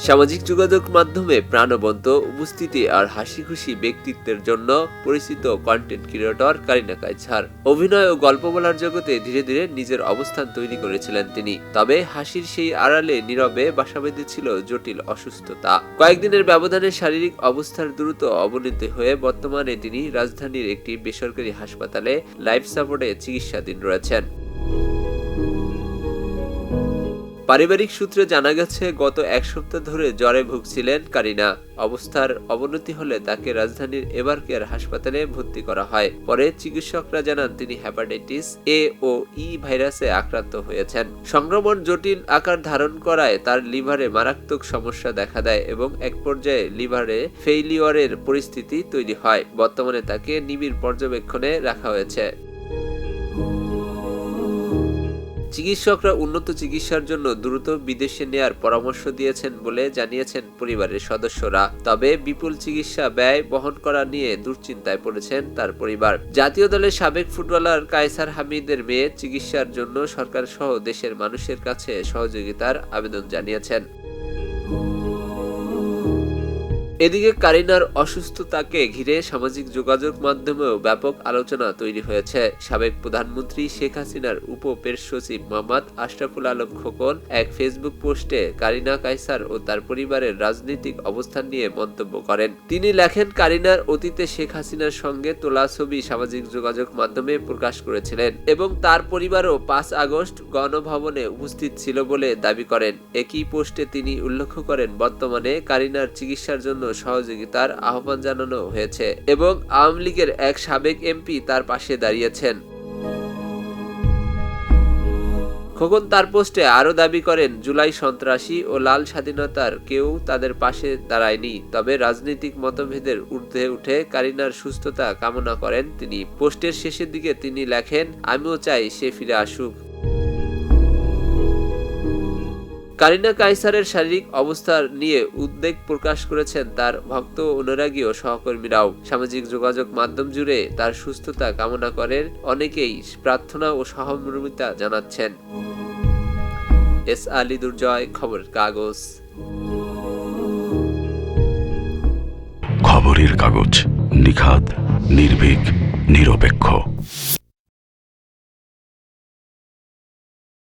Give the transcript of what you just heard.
সামাজিক যোগাযোগ মাধ্যমে প্রাণবন্ত উপস্থিতি আর হাসি খুশি ব্যক্তিত্বের জন্য পরিচিত কন্টেন্ট ক্রিয়েটর কারিনা কায়সার। অভিনয় ও গল্প বলার জগতে ধীরে ধীরে নিজের অবস্থান তৈরি করেছিলেন তিনি। তবে হাসির সেই আড়ালে নীরবে বাসা বেঁধেছিল জটিল অসুস্থতা। কয়েকদিনের ব্যবধানে শারীরিক অবস্থার দ্রুত অবনতি হয়ে বর্তমানে তিনি রাজধানীর একটি বেসরকারি হাসপাতালে লাইফ সাপোর্টে চিকিৎসাধীন রয়েছেন। পারিবারিক সূত্রে জানা গেছে, গত এক সপ্তাহ ধরে জ্বরে ভুগছিলেন কারিনা। অবস্থার অবনতি হলে তাকে রাজধানীর এভারকেয়ার হাসপাতালে ভর্তি করা হয়। পরে চিকিৎসকরা জানান তিনি হেপাটাইটিস এ ও ই ভাইরাসে আক্রান্ত হয়েছেন। সংক্রমণ জটিল আকার ধারণ করায় তার লিভারে মারাত্মক সমস্যা দেখা দেয় এবং এক পর্যায়ে লিভারে ফেইলিওরের পরিস্থিতি তৈরি হয়। বর্তমানে তাকে নিবিড় পর্যবেক্ষণে রাখা হয়েছে। চিকিৎসকরা উন্নত চিকিৎসার জন্য দ্রুত বিদেশে নেয়ার পরামর্শ দিয়েছেন বলে জানিয়েছেন পরিবারের সদস্যরা। তবে বিপুল চিকিৎসা ব্যয় বহন করা নিয়ে দুশ্চিন্তায় পড়েছেন তার পরিবার। জাতীয় দলের সাবেক ফুটবলার কায়সার হামিদের মেয়ে চিকিৎসার জন্য সরকার সহ দেশের মানুষের কাছে সহযোগিতার আবেদন জানিয়েছেন। এদিকে কারিনার অসুস্থতাকে ঘিরে সামাজিক যোগাযোগ মাধ্যমেও ব্যাপক আলোচনা তৈরি হয়েছে। সাবেক প্রধানমন্ত্রী শেখ হাসিনার উপ প্রেস সচিব মোহাম্মদ আশরাফুল আলম খোকন এক ফেসবুক পোস্টে কারিনা কায়সার ও তার পরিবারের রাজনৈতিক অবস্থান নিয়ে মন্তব্য করেন। তিনি লেখেন, কারিনার অতীতে শেখ হাসিনার সঙ্গে তোলা ছবি সামাজিক যোগাযোগ মাধ্যমে প্রকাশ করেছিলেন এবং তার পরিবারও ৫ আগস্ট গণভবনে উপস্থিত ছিল বলে দাবি করেন। একই পোস্টে তিনি উল্লেখ করেন, বর্তমানে কারিনার চিকিৎসার জন্য সহযোগিতার আহ্বান জানানো হয়েছে এবং আওয়ামী লীগের এক সাবেক এমপি তার পাশে দাঁড়িয়েছেন। খোকন তার পোস্টে আরও দাবি করেন, জুলাই সন্ত্রাসী ও লাল স্বাধীনতার কেউ তাদের পাশে দাঁড়ায়নি। তবে রাজনৈতিক মতভেদের ঊর্ধ্বে উঠে কারিনার সুস্থতা কামনা করেন তিনি। পোস্টের শেষের দিকে তিনি লেখেন, আমিও চাই সে ফিরে আসুক। কারিনা কায়সারের শারীরিক অবস্থা নিয়ে উদ্বেগ প্রকাশ করেছেন তার ভক্ত, অনুরাগী ও সহকর্মীরাও। সামাজিক যোগাযোগ মাধ্যম জুড়ে তার সুস্থতা কামনা করেন অনেকেই, প্রার্থনা ও সহমর্মিতা জানাচ্ছেন। এস আলী দুর্জয়, খবরের কাগজ। খবরের কাগজ, নিখাদ, নির্ভীক, নিরপেক্ষ।